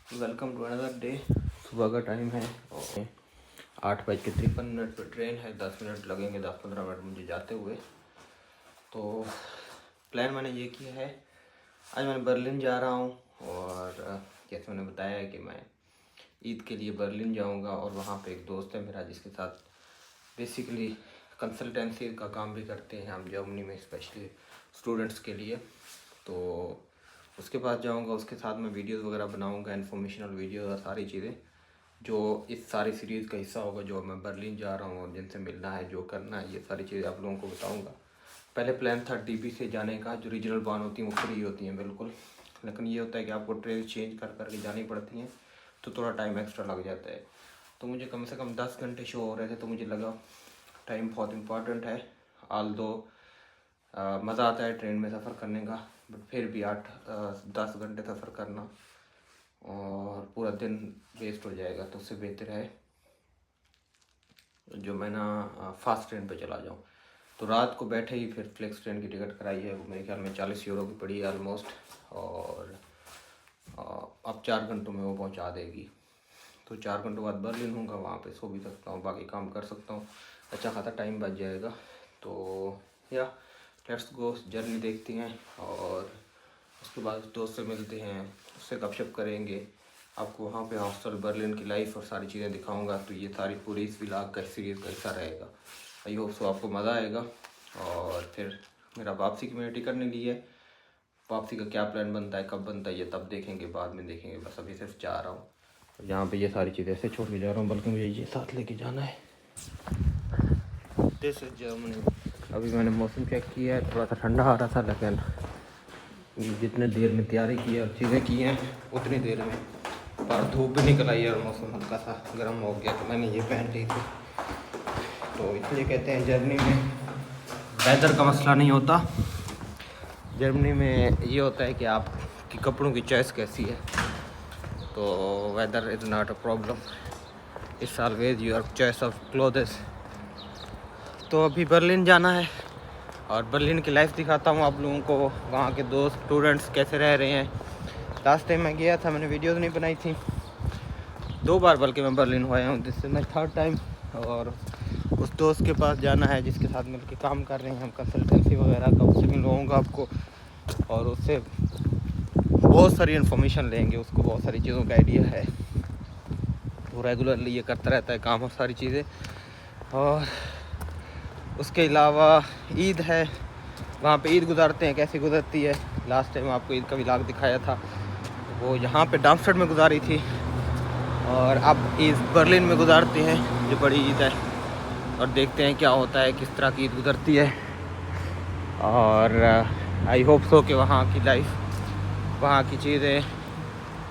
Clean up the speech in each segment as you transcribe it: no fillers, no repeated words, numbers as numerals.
Welcome to another day. सुबह का time है और 8:53 पर ट्रेन है। 10 मिनट लगेंगे, 10-15 मिनट मुझे जाते हुए। तो प्लान मैंने ये किया है, आज मैं बर्लिन जा रहा हूँ और जैसे मैंने बताया है कि मैं ईद के लिए बर्लिन जाऊँगा और वहाँ पे एक दोस्त है मेरा जिसके साथ बेसिकली कंसल्टेंसी का काम भी करते हैं हम जर्मनी में, स्पेशली स्टूडेंट्स के लिए। तो उसके पास जाऊंगा, उसके साथ मैं वीडियोस वगैरह बनाऊंगा, इन्फॉर्मेशनल वीडियो और सारी चीज़ें जो इस सारी सीरीज़ का हिस्सा होगा। जो मैं बर्लिन जा रहा हूँ और जिनसे मिलना है, जो करना है, ये सारी चीज़ें आप लोगों को बताऊंगा। पहले प्लान था डीबी से जाने का, जो रीजनल बान होती हैं वो फ्री होती हैं बिल्कुल, लेकिन ये होता है कि आपको ट्रेन चेंज कर करके जानी पड़ती हैं, तो थोड़ा टाइम एक्स्ट्रा लग जाता है। तो मुझे कम से कम 10 घंटे शो हो रहे थे, तो मुझे लगा टाइम बहुत इम्पॉर्टेंट है। आल दो मज़ा आता है ट्रेन में सफ़र करने का, बट फिर भी 8-10 घंटे सफ़र करना और पूरा दिन वेस्ट हो जाएगा। तो उससे बेहतर है जो मैं ना फास्ट ट्रेन पे चला जाऊँ। तो रात को बैठे ही फिर फ्लेक्स ट्रेन की टिकट कराई है, वो मेरे ख्याल में 40 यूरो की पड़ी है ऑलमोस्ट, और अब 4 घंटों में वो पहुंचा देगी। तो 4 घंटों बाद बर्लिन हूँगा, वहाँ पे सो भी सकता हूँ, बाकी काम कर सकता हूँ, अच्छा खासा टाइम बच जाएगा। तो या लेट्स गो, जर्नी देखते हैं और उसके बाद दोस्त से मिलते हैं, उससे गपशप करेंगे। आपको वहाँ पे हॉस्टल, बर्लिन की लाइफ और सारी चीज़ें दिखाऊंगा। तो ये सारी पूरी इस व्लॉग का सीरीज़ का हिस्सा रहेगा। आई होप सो आपको मज़ा आएगा। और फिर मेरा वापसी की मैंने टिकट नहीं ली है, वापसी का क्या प्लान बनता है, कब बनता है, ये तब देखेंगे, बाद में देखेंगे। बस अभी सिर्फ जा रहा हूँ, यहाँ पे ये सारी चीज़ें ऐसे छोड़ के जा रहा हूँ, बल्कि मुझे ये साथ लेके जाना है। This is Germany. अभी मैंने मौसम चेक किया है, थोड़ा सा ठंडा आ रहा था, लेकिन जितने देर में तैयारी की है और चीज़ें की हैं उतनी देर में पर धूप भी निकल आई है और मौसम हल्का सा गर्म हो गया। तो मैंने ये पहन ली थी। तो इसलिए कहते हैं जर्मनी में वेदर का मसला नहीं होता, जर्मनी में ये होता है कि आपकी कपड़ों की चॉइस कैसी है। तो weather is not a problem, it's always your choice of clothes. तो अभी बर्लिन जाना है और बर्लिन की लाइफ दिखाता हूँ आप लोगों को, वहाँ के दोस्त स्टूडेंट्स कैसे रह रहे हैं। लास्ट टाइम मैं गया था, मैंने वीडियोस नहीं बनाई थी, 2 बार बल्कि मैं बर्लिन हुआ हूँ, this is my 3rd time. और उस दोस्त के पास जाना है जिसके साथ मिलकर काम कर रहे हैं हम, कंसल्टेंसी वगैरह का, उससे मिलवाऊँगा आपको और उससे बहुत सारी इन्फॉर्मेशन लेंगे। उसको बहुत सारी चीज़ों का आइडिया है, वो रेगुलरली ये करता रहता है काम और सारी चीज़ें। और उसके अलावा ईद है, वहाँ पे ईद गुजारते हैं, कैसी गुजरती है। लास्ट टाइम आपको ईद का व्लॉग दिखाया था, वो यहाँ पे डार्मस्टेड में गुजारी थी, और अब ईद बर्लिन में गुजारते हैं जो बड़ी ईद है। और देखते हैं क्या होता है, किस तरह की ईद गुजरती है। और आई होप सो कि वहाँ की लाइफ, वहाँ की चीज़ें,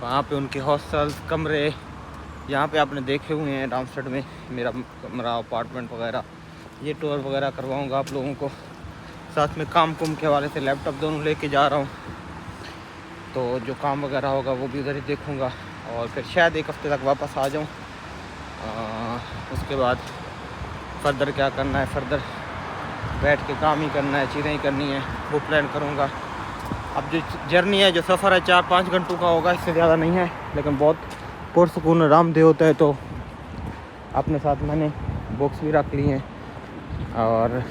वहाँ पे उनके हॉस्टल्स, कमरे, यहाँ पे आपने देखे हुए हैं डार्मस्टेड में मेरा कमरा, अपार्टमेंट वगैरह, ये टूर वगैरह करवाऊँगा आप लोगों को। साथ में काम कुम के हवाले से लैपटॉप दोनों लेके जा रहा हूँ, तो जो काम वगैरह होगा वो भी उधर ही देखूँगा। और फिर शायद 1 हफ्ते तक वापस आ जाऊँ। उसके बाद फर्दर क्या करना है, फर्दर बैठ के काम ही करना है, चीज़ें ही करनी है, वो प्लान करूँगा। अब जो जर्नी है, जो सफ़र है, 4-5 घंटों का होगा, इससे ज़्यादा नहीं है, लेकिन बहुत पुरसकून आरामदेह होता है। तो अपने साथ मैंने बुक्स भी रख ली हैं और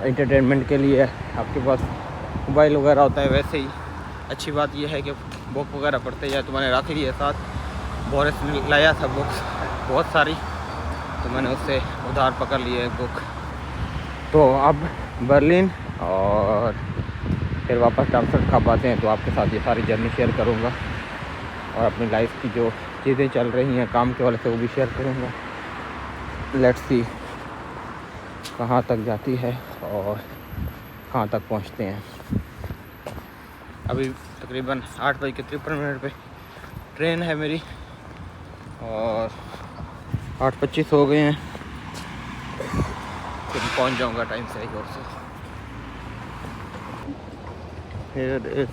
एंटरटेनमेंट के लिए आपके पास मोबाइल वगैरह होता है। वैसे ही अच्छी बात यह है कि बुक वगैरह पढ़ते जाए, तो मैंने रख ली है साथ। बोरिस ने लाया था बुक्स बहुत सारी, तो मैंने उससे उधार पकड़ ली है बुक। तो अब बर्लिन और फिर वापस डार्मस्टेड कब आते हैं, तो आपके साथ ये सारी जर्नी शेयर करूँगा और अपनी लाइफ की जो चीज़ें चल रही हैं काम के वाले से, वो भी शेयर करूँगा। लेट्स सी कहाँ तक जाती है और कहाँ तक पहुँचते हैं। अभी तकरीबन 8:53 पे ट्रेन है मेरी और 8:25 हो गए हैं, फिर पहुँच जाऊँगा टाइम से। और से हियर इज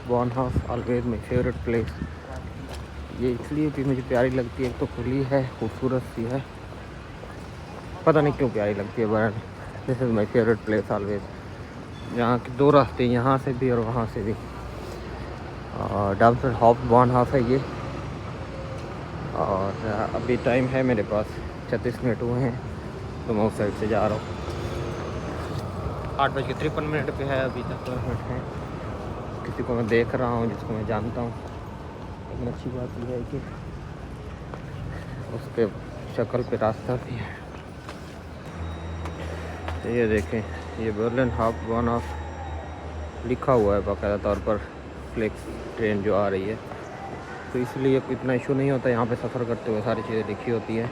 बाउनहाउस, ऑलवेज माई फेवरेट प्लेस। ये इसलिए भी मुझे प्यारी लगती है, तो खुली है, खूबसूरत सी है, पता नहीं क्यों प्यारी लगती है, but this is my favourite place always. यहाँ के 2 रास्ते, यहाँ से भी और वहाँ से भी। डामस्टेड हाफ है ये। और अभी टाइम है मेरे पास 36 मिनट हुए हैं, तो मैं उस साइड से जा रहा हूँ। 8:53 पे है, अभी तक 10 मिनट हैं। किसी को मैं देख रहा हूँ जिसको मैं जानता हूँ, लेकिन अच्छी बात यह है कि उसके शक्ल पे रास्ता भी है। तो ये देखें, ये बर्लिन हाफ लिखा हुआ है बाकायदा तौर पर, फ्लेक्स ट्रेन जो आ रही है, तो इसलिए इतना इशू नहीं होता। यहाँ पे सफ़र करते हुए सारी चीज़ें लिखी होती हैं।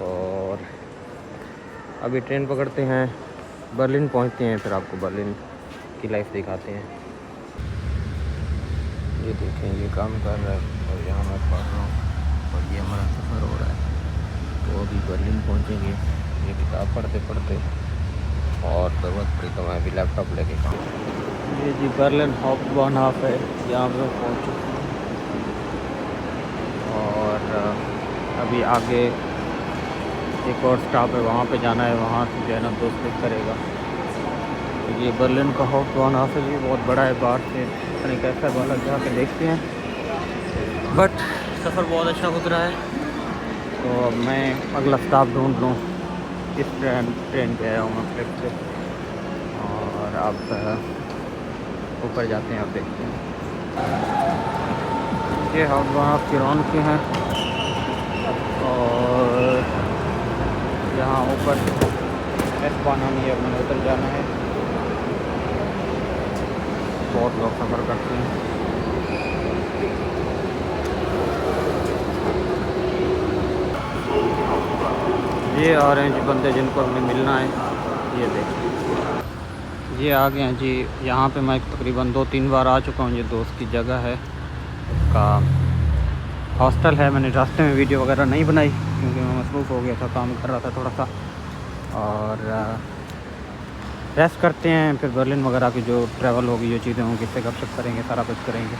और अभी ट्रेन पकड़ते हैं, बर्लिन पहुँचते हैं, फिर आपको बर्लिन की लाइफ दिखाते हैं। ये देखें, ये काम कर रहा है और यहाँ मैं पढ़ रहा हूँ और ये हमारा सफ़र हो रहा है। तो अभी बर्लिन पहुँचेंगे, ये किताब पढ़ते पढ़ते, और ज़रूरत पड़ी तो मैं अभी लैपटॉप लेके काम। ये जी बर्लिन हाफ है, यहाँ पर पहुँच चुके हैं। और अभी आगे एक और स्टॉप है, वहाँ पे जाना है, वहाँ से जो है ना दोस्त पिक करेगा। तो ये बर्लिन का हाफ है, ये बहुत बड़ा है, बाहर से अपने कैसा वाला जाके देखते हैं। बट सफ़र बहुत अच्छा गुजरा है। तो अब मैं अगला स्टॉप ढूंढ लूँ, इस ट्रेन पे आया हूँ मैं फ्लिप से, और अब ऊपर जाते हैं, आप देखते हैं। ये हाफ किरौन के हैं, और यहाँ ऊपर एस्पानानी है, मैंने उतर जाना है। बहुत लोग सफ़र करते हैं। ये आ रहे हैं जी बंदे जिनको हमें मिलना है, ये देखिए ये आ गए हैं जी। यहाँ पे मैं तकरीबन 2-3 बार आ चुका हूँ। ये दोस्त की जगह है, उसका हॉस्टल है। मैंने रास्ते में वीडियो वगैरह नहीं बनाई क्योंकि मैं मसरूफ़ हो गया था, काम कर रहा था थोड़ा सा। और रेस्ट करते हैं, फिर बर्लिन वगैरह की जो ट्रैवल होगी, जो चीज़ें होंगी, इससे गपशप करेंगे, सारा कुछ करेंगे।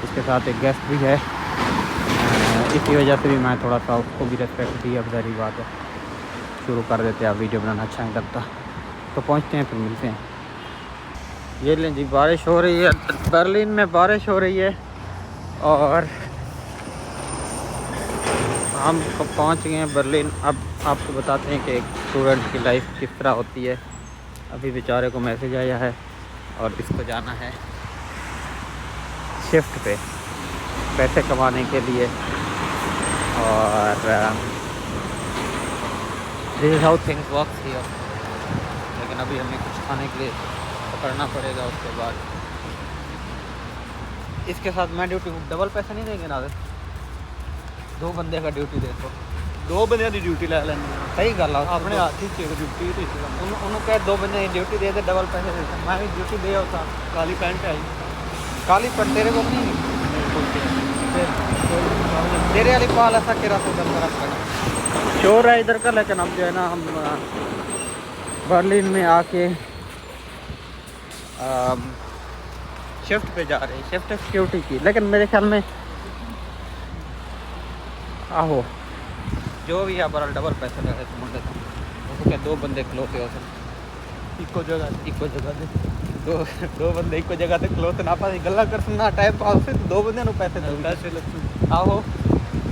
इसके साथ एक गेस्ट भी है, इसी वजह से भी मैं थोड़ा सा उसको भी रेस्पेक्ट दी। अब सारी बात है, शुरू कर देते हैं। आप वीडियो बनाना अच्छा नहीं लगता तो पहुंचते हैं, फिर मिलते हैं। ये लें जी, बारिश हो रही है, बर्लिन में बारिश हो रही है। और हम पहुंच गए हैं बर्लिन। अब आपको बताते हैं कि एक स्टूडेंट की लाइफ किस तरह होती है। अभी बेचारे को मैसेज आया है और इसको जाना है शिफ्ट पे पैसे कमाने के लिए। और this is how things work here. लेकिन अभी हमें कुछ खाने के लिए पकड़ना पड़ेगा। उसके बाद इसके साथ मैं ड्यूटी डबल पैसे नहीं देंगे ना, 2 बंदे का ड्यूटी देखो, 2 ਬੰਦਿਆਂ ਦੀ ਡਿਊਟੀ ਲੈ ਲੈਣੀ सही गल है। ਆਪਣੇ ਹੱਥ ਹੀ ਚੇਕ ਡਿਊਟੀ ਤੇ उन्होंने कहा 2 बंदे की ड्यूटी दे दे, डबल पैसे दे। मैं भी ड्यूटी दे होता। ਕਾਲੀ ਪੈਂਟ ਹੈ काली पर तेरे को नहीं, तेरे वाली पाल ऐसा केरा तो उधर तरफ का शोर है इधर का। लेकिन अब जो है ना, हम बर्लिन में आके शिफ्ट पे जा रहे हैं, शिफ्ट सिक्योरिटी की। लेकिन मेरे ख्याल में आहो जो भी है बड़ा डबल पैसे लगे तो मुंडे तो क्या 2 बंदे खलोते हो सर ਇੱਕੋ ਜਗ੍ਹਾ ते 2 बंदे इको जगह ते खलोते ना, पास गल्ला कर सुनना टाइम पास से 2 बंदे पैसे दो ਪੈਸੇ ਲੱਗੂ आहो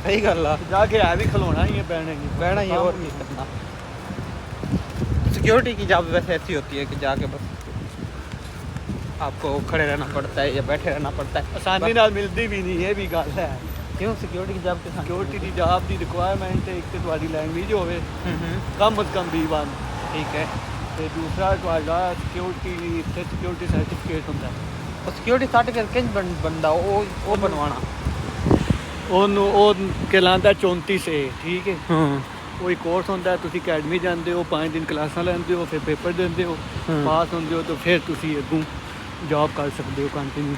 सही गल है। ਜਾ ਕੇ ਹੈ ਵੀ ਖਲੋਣਾ ही है बैठना ही और नहीं करना। सिक्योरिटी की जॉब वैसे ऐसी होती है कि जाके बस आपको खड़े रहना पड़ता है या बैठे रहना पड़ता है, ਆਸਾਨੀ ਨਾਲ ਮਿਲਦੀ ਵੀ ਨਹੀਂ, ਇਹ ਵੀ ਗੱਲ ਹੈ। क्यों सिक्योरिटी की जॉब के साथ ਸਿਕਿਉਰਿਟੀ ਦੀ ਜੌਬ ਦੀ ਰਿਕੁਆਇਰਮੈਂਟ ਇੱਕ ਤੇ ਤੁਹਾਡੀ ਲੈਂਗੁਏਜ ਹੋਵੇ ਕਮ ਤੋਂ ਕਮ B1, ठीक है। ਤੇ ਦੂਸਰਾ ਤੁਹਾਡਾ ਸਿਕਿਉਰਿਟੀ ਇੱਥੇ ਸਿਕਿਉਰਿਟੀ ਸਰਟੀਫਿਕੇਟ ਹੁੰਦਾ और सिक्योरिटी सर्टिफिकेट किंज बनता वो बनवाना ਉਹਨੂੰ ਉਹ कहलाता 34 ਸੇ ਠੀਕ ਹੈ। ਉਹ ਇੱਕ ਕੋਰਸ ਹੁੰਦਾ, ਤੁਸੀਂ ਅਕੈਡਮੀ ਜਾਂਦੇ ਹੋ, 5 ਦਿਨ ਕਲਾਸਾਂ ਲੈਂਦੇ ਹੋ, ਫਿਰ ਪੇਪਰ ਦਿੰਦੇ ਹੋ, ਪਾਸ ਹੁੰਦੇ ਹੋ ਤਾਂ ਫਿਰ ਤੁਸੀਂ ਅੱਗੋਂ ਜੌਬ ਕਰ ਸਕਦੇ ਹੋ ਕੰਟੀਨਿਊ।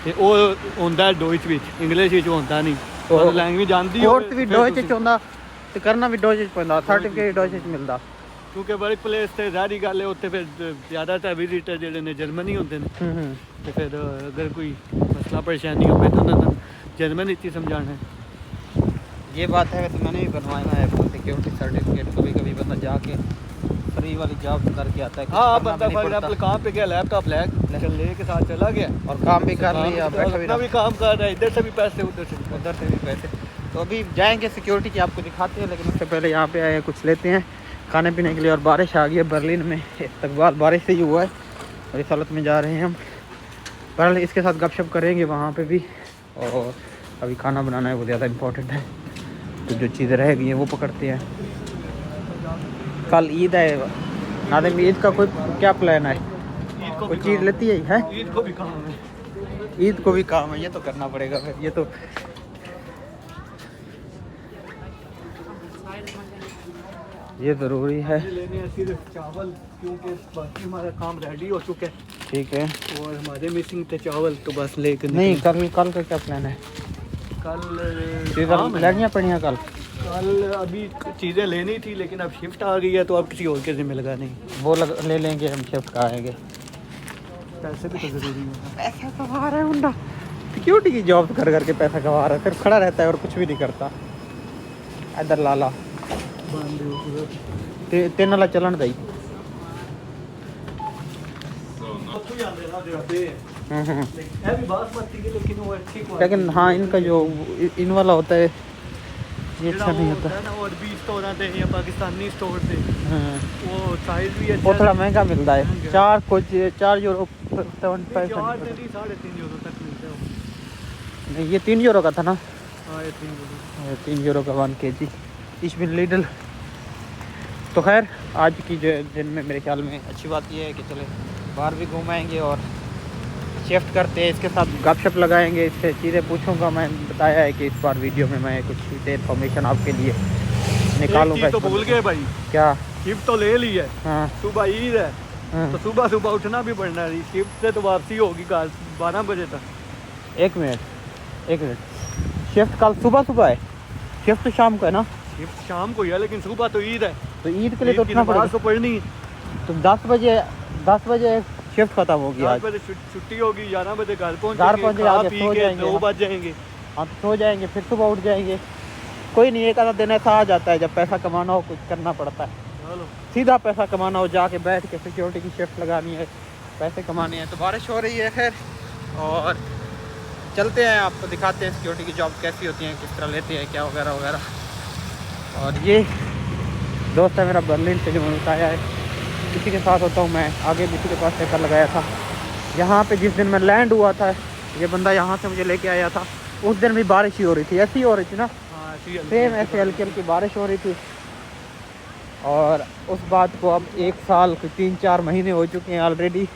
ਤੇ ਉਹ ਹੁੰਦਾ ਡੋਇਚ ਵਿੱਚ, ਇੰਗਲਿਸ਼ ਵਿੱਚ ਹੁੰਦਾ ਨਹੀਂ। ਉਹ ਲੈਂਗੁਏਜ ਆਉਂਦੀ ਕੋਰਸ ਵੀ ਡੋਇਚ ਚ ਹੁੰਦਾ ਤੇ ਕਰਨਾ ਵੀ ਡੋਇਚ ਚ ਪੈਂਦਾ, ਸਰਟੀਫਿਕੇਟ ਡੋਇਚ ਚ ਮਿਲਦਾ। ਕਿਉਂਕਿ ਵਰਕ ਪਲੇਸ ਤੇ ਜ਼ਾਰੀ ਗੱਲ ਹੈ, ਉੱਥੇ ਫਿਰ ਜ਼ਿਆਦਾਤਰ ਵਿਜ਼ਿਟਰ ਜਿਹੜੇ ਨੇ ਜਰਮਨੀ ਹੁੰਦੇ ਨੇ। ਤੇ ਫਿਰ ਅਗਰ ਕੋਈ ਮਸਲਾ परेशानी होवे तो उन्होंने जर्मन ही समझाना है। ये बात है, वैसे मैंने भी बनवाया है सिक्योरिटी सर्टिफिकेट। कभी कभी बंदा जाके फ्री वाली जॉब करके आता है, कुछ हाँ करना बंदा भी फॉर नहीं एग्जाम्पल पड़ता काम पे गया, लैपटॉप ले के साथ चला गया और काम भी कर लिया, बैठा भी अपना रहा, भी काम कर रहा है, इधर से भी पैसे उधर से भी उधर से भी पैसे। तो अभी जाएंगे सिक्योरिटी की आपको दिखाते हैं, लेकिन उससे पहले यहाँ पे आए हैं, कुछ लेते हैं खाने पीने के लिए। और बारिश आ गई है बर्लिन में, इस्तकबाल बारिश से ही हुआ है और इस हालत में जा रहे हैं हम। बहरहाल इसके साथ गपशप करेंगे वहाँ पे भी, और अभी खाना बनाना है वो ज़्यादा इम्पोर्टेंट है, तो जो चीज़ें रह गई हैं वो पकड़ते हैं। कल ईद है नादिम, ईद का कोई क्या प्लान है? ईद को कोई भी चीज़ काम लेती है? है, ईद को भी काम है। ईद को भी काम है, ये तो करना पड़ेगा फिर, ये तो ये ज़रूरी है। ये लेने हैं सिर्फ चावल, क्योंकि बाकी हमारा काम रेडी हो चुका है ठीक है, और हमारे मिसिंग थे चावल, तो बस लेकर नहीं कल कल का क्या प्लान है? कल लड़ियाँ पड़ियाँ कल? कल अभी चीज़ें लेनी थी, लेकिन अब शिफ्ट आ गई है तो अब किसी और के ज़िम्मे लगा नहीं। वो ले लेंगे हम, शिफ्ट का आएंगे। पैसे भी तो ज़रूरी है। पैसा कमा रहा है मुंडा, सिक्योरिटी की जॉब कर करके पैसा कमा रहा है, सिर्फ खड़ा रहता है और कुछ भी नहीं करता। इधर लाला तेन वाला चलन दई। लेकिन हाँ इनका जो इन वाला होता है ये अच्छा नहीं होता। और भी स्टोर आते हैं या पाकिस्तानी स्टोर थे, वो साइज भी अच्छा, वो थोड़ा महंगा मिलता है, 4 यूरो 75 3.5 यूरो तक मिलते हैं। नहीं ये 3 यूरो का था ना? हाँ ये 3 यूरो। 3 यूरो का 1 kg इस बिन लीडल। तो खैर आज की जो दिन में मेरे ख्याल में अच्छी बात यह है कि चले बाहर भी घूमाएंगे और शिफ्ट करते हैं, इसके साथ गपशप लगाएंगे, इससे चीज़ें पूछूंगा। मैं बताया है कि इस बार वीडियो में मैं कुछ चीज़ें इन्फॉर्मेशन आपके लिए निकालूंगा। तो भूल गए भाई, क्या? शिफ्ट तो ले ली है, हाँ सुबह ईद है, हाँ। तो सुबह उठना भी पड़ना है। शिफ्ट से तो वापसी होगी कल 12 बजे तक। एक मिनट, शिफ्ट कल सुबह है? शिफ्ट तो शाम को है ना? शिफ्ट शाम को ही है, लेकिन सुबह तो ईद है, तो ईद के लिए तो उठना पड़ेगा। तो पढ़नी है। तो 10 बजे शिफ्ट खत्म होगी आज। 10 बजे छुट्टी होगी, 11 बजे घर पहुँच जाएंगे, सो जाएंगे। 2 बज जाएंगे। हाँ तो सो जाएंगे, फिर सुबह उठ जाएंगे। कोई नहीं, एक आधा दिन ऐसा आ जाता है जब पैसा कमाना हो, कुछ करना पड़ता है। चलो सीधा पैसा कमाना हो, जाके बैठ के सिक्योरिटी की शिफ्ट लगानी है, पैसे कमाने हैं। तो बारिश हो रही है खैर, और चलते हैं आपको दिखाते हैं सिक्योरिटी की जॉब कैसी होती है, किस तरह लेते हैं, क्या वगैरह वगैरह। और ये दोस्त है मेरा बर्लिन से, जो मैंने बताया है, किसी के साथ होता हूँ मैं, आगे भी किसी के पास चक्कर लगाया था। यहाँ पे जिस दिन मैं लैंड हुआ था, ये बंदा यहाँ से मुझे लेके आया था, उस दिन भी बारिश ही हो रही थी, ऐसी हो रही थी ना, सेम ऐसे हल्की हल्की बारिश हो रही थी। और उस बात को अब 1 साल 3-4 महीने हो चुके हैं ऑलरेडी।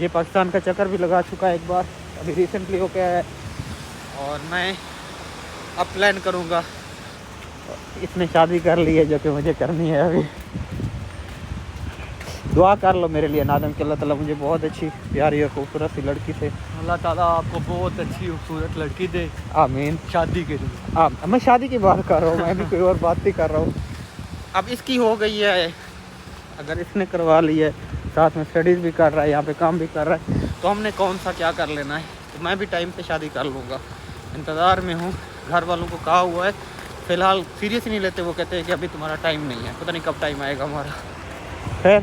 ये पाकिस्तान का चक्कर भी लगा चुका है एक बार, अभी रिसेंटली हो गया है। और मैं अब प्लान करूँगा, इसने शादी कर ली है जो कि मुझे करनी है। अभी दुआ कर लो मेरे लिए नादम कि अल्लाह ताला मुझे बहुत अच्छी प्यारी और खूबसूरत सी लड़की से, अल्लाह ताला आपको बहुत अच्छी खूबसूरत लड़की दे, आमीन। शादी के लिए। मैं शादी की बात कर रहा हूँ, मैं भी कोई और बात नहीं कर रहा हूँ। अब इसकी हो गई है, अगर इसने करवा ली है, साथ में स्टडीज़ भी कर रहा है, यहाँ पे काम भी कर रहा है, तो हमने कौन सा क्या कर लेना है। तो मैं भी टाइम पे शादी कर लूँगा, इंतज़ार में हूँ। घर वालों को कहा हुआ है, फ़िलहाल सीरियस नहीं लेते, वो कहते हैं कि अभी तुम्हारा टाइम नहीं है, पता नहीं कब टाइम आएगा हमारा। खैर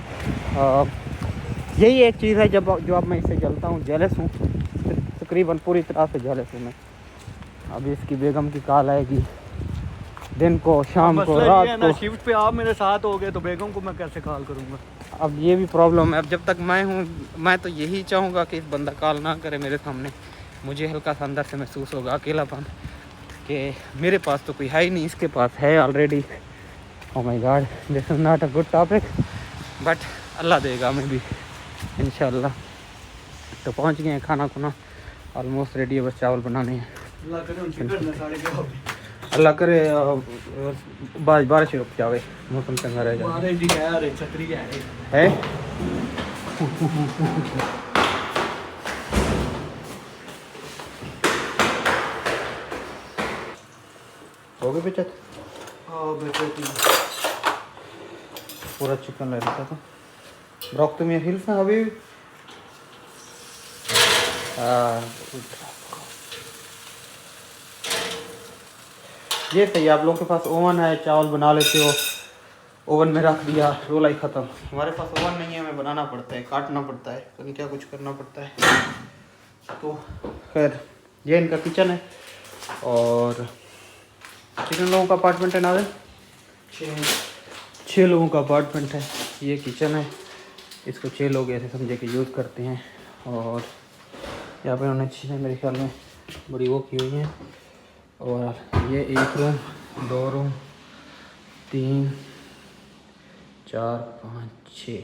यही एक चीज़ है जो अब मैं इससे जलता हूँ, जेलस हूँ, तकरीबन पूरी तरह से जेलस हूँ मैं। अभी इसकी बेगम की कॉल आएगी दिन को, शाम को, रात को। शिफ्ट पे आप मेरे साथ हो गए तो बेगम को मैं कैसे कॉल करूँगा? अब ये भी प्रॉब्लम है। अब जब तक मैं हूँ, मैं तो यही चाहूँगा कि इस बंदा कॉल ना करे मेरे सामने। मुझे हल्का सा अंदर से महसूस होगा अकेलापन, कि मेरे पास तो कोई है ही नहीं, इसके पास है already. Oh my God, this is not a good topic, but Allah देगा हमें भी इंशाल्लाह। तो पहुँच गए हैं, खाना खुना ऑलमोस्ट रेडी है, बस चावल बनाने हैं। अल्लाह करे बारिश रुक जावे, मौसम चंगा रह जाए। छतरी है हो गई बचत? पूरा चिकन ले रखा था। Brauchst du mir Hilfe, Habib? ये सही, आप लोगों के पास ओवन है, चावल बना लेते हो, ओवन में रख दिया, रोला ही ख़त्म। हमारे पास ओवन नहीं है, हमें बनाना पड़ता है, काटना पड़ता है, तो क्या कुछ करना पड़ता है। तो खैर ये इनका किचन है। और कितने लोगों का अपार्टमेंट है नाज़िम? 6 लोगों का अपार्टमेंट है। ये किचन है, इसको 6 लोग ऐसे समझे कि यूज़ करते हैं। और यहाँ पे उन्होंने चीज़ें मेरे ख्याल में बड़ी वो की हुई हैं। और ये 1 रूम, 2 रूम, 3, 4, 5, 6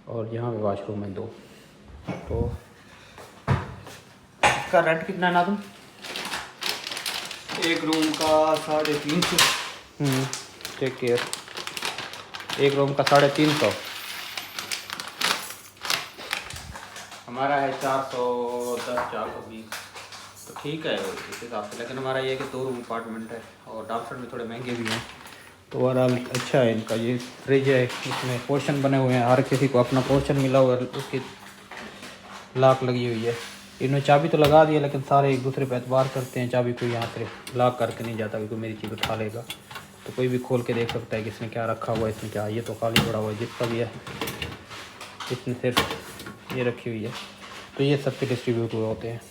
और यहाँ पे वाशरूम है 2। तो इसका रेंट कितना है नाज़िम? एक रूम का 350। Take care. 1 रूम का 350। हमारा है 410, 420। तो ठीक है इस हिसाब से। लेकिन हमारा ये है कि 2 रूम अपार्टमेंट है और डाउनस्टार में थोड़े महंगे भी हैं। तो ओवरऑल अच्छा है इनका। ये फ्रिज है, इसमें पोर्शन बने हुए हैं, हर किसी को अपना पोर्शन मिला हुआ है, उसकी लॉक लगी हुई है। इन्होंने चाबी तो लगा दी है, लेकिन सारे एक दूसरे पे एतबार करते हैं। चाबी कोई यहाँ से लॉक करके नहीं जाता कि कोई मेरी चीज़ उठा लेगा। तो कोई भी खोल के देख सकता है कि इसने क्या रखा हुआ है, इसमें क्या। ये तो खाली पड़ा हुआ है, जिसका भी है इसमें सिर्फ ये रखी हुई है। तो ये सबके डिस्ट्रीब्यूट हुए होते हैं।